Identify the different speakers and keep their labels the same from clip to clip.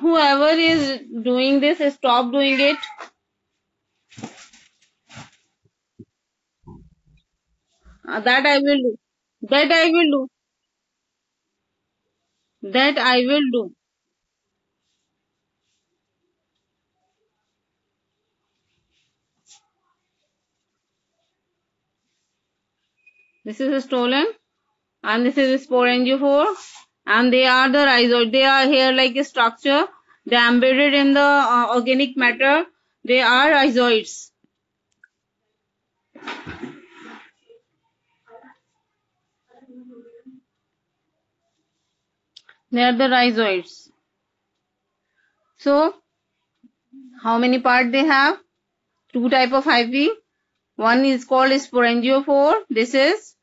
Speaker 1: whoever is doing this, stop doing it. That I will do. That I will do. That I will do. This is stolen, and this is sporangiophore, and they are the rhizoid. They are here like a structure. They are embedded in the organic matter. They are rhizoids. They are the rhizoids. So, how many parts they have? Two type of hyphae. One is called sporangiophore. This is.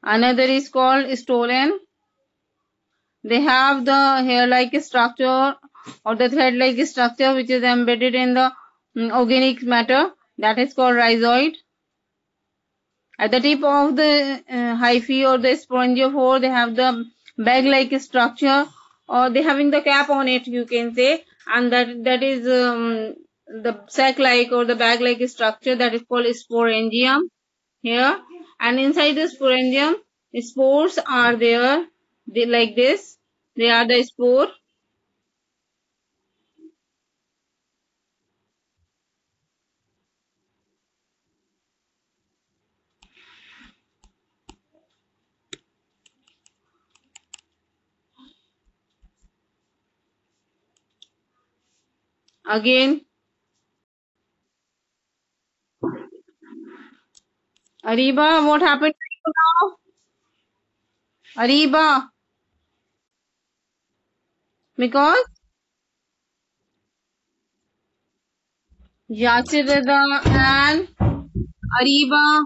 Speaker 1: Another is called stolon. They have the hair-like structure or the thread-like structure which is embedded in the organic matter. That is called rhizoid. At the tip of the hyphae or the sporangiophore, they have the bag-like structure, or they having the cap on it, you can say, and that is the sac-like or the bag-like structure, that is called sporangium here. And inside the sporangium, spores are there, like this. They are the spore. Again, Ariba, what happened to you now? Ariba, because Yachirada and Ariba.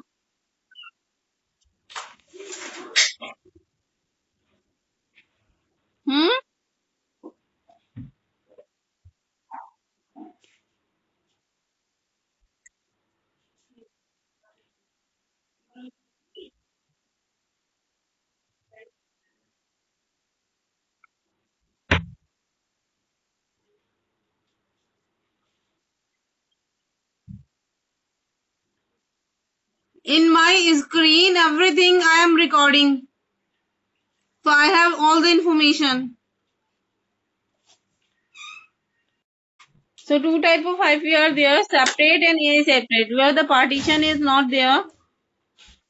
Speaker 1: In my screen, everything I am recording. So I have all the information. So two type of hyphae are there, separate and aseparate. Where the partition is not there,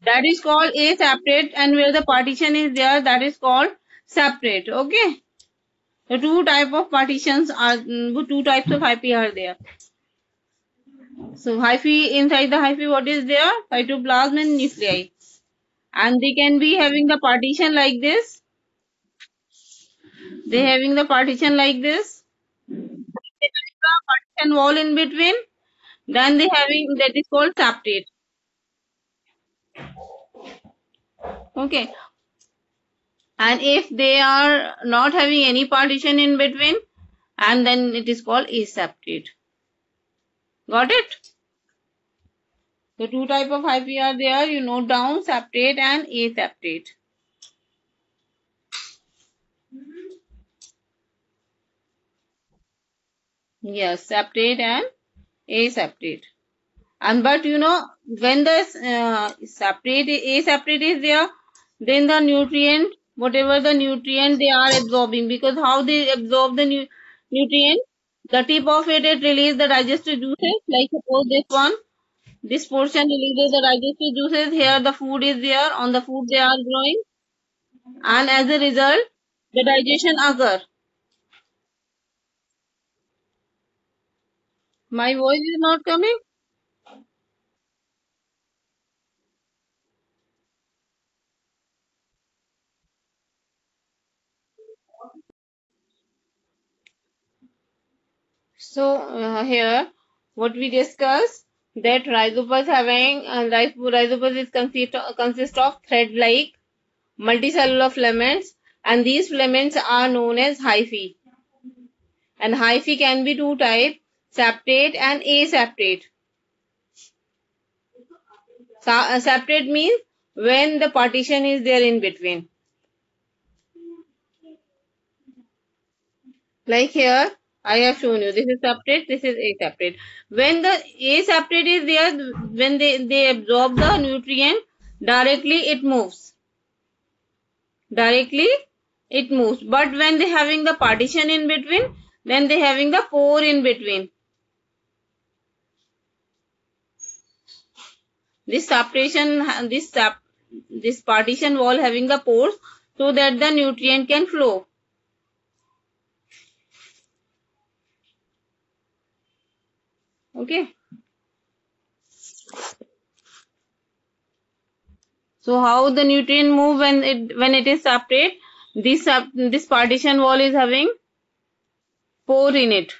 Speaker 1: that is called aseparate, and where the partition is there, that is called separate. Okay. The two type of partitions are, two types of hyphae are there. So hyphae, inside the hyphae, what is there? Cytoplasm and nuclei. And they can be having the partition like this. They having the partition like this. They having the partition wall in between. Then they having, that is called septate. Okay. And if they are not having any partition in between, and then it is called aseptate. Got it? The two type of hyphae are there. You note down, septate and aseptate. Yes, septate and aseptate. And but you know, when the aseptate is there, then the nutrient, whatever the nutrient they are absorbing, because how they absorb the nutrient, the tip of it release the digestive juices. Like suppose this one, this portion releases the digestive juices. Here the food is there. On the food they are growing, and as a result, the digestion occur. My voice is not coming. So here, what we discuss, that rhizopus having rhizopus is consist of thread-like multicellular filaments, and these filaments are known as hyphae. And hyphae can be two types, septate and aseptate. Septate means when the partition is there in between. Like here, I have shown you. This is substrate, this is asubstrate. When the asubstrate is there, when they absorb the nutrient, directly it moves. Directly it moves. But when they having the partition in between, then they having the pore in between. This separation, this partition wall having the pores so that the nutrient can flow. Okay. So how the nutrient move when it is separate? This partition wall is having pore in it.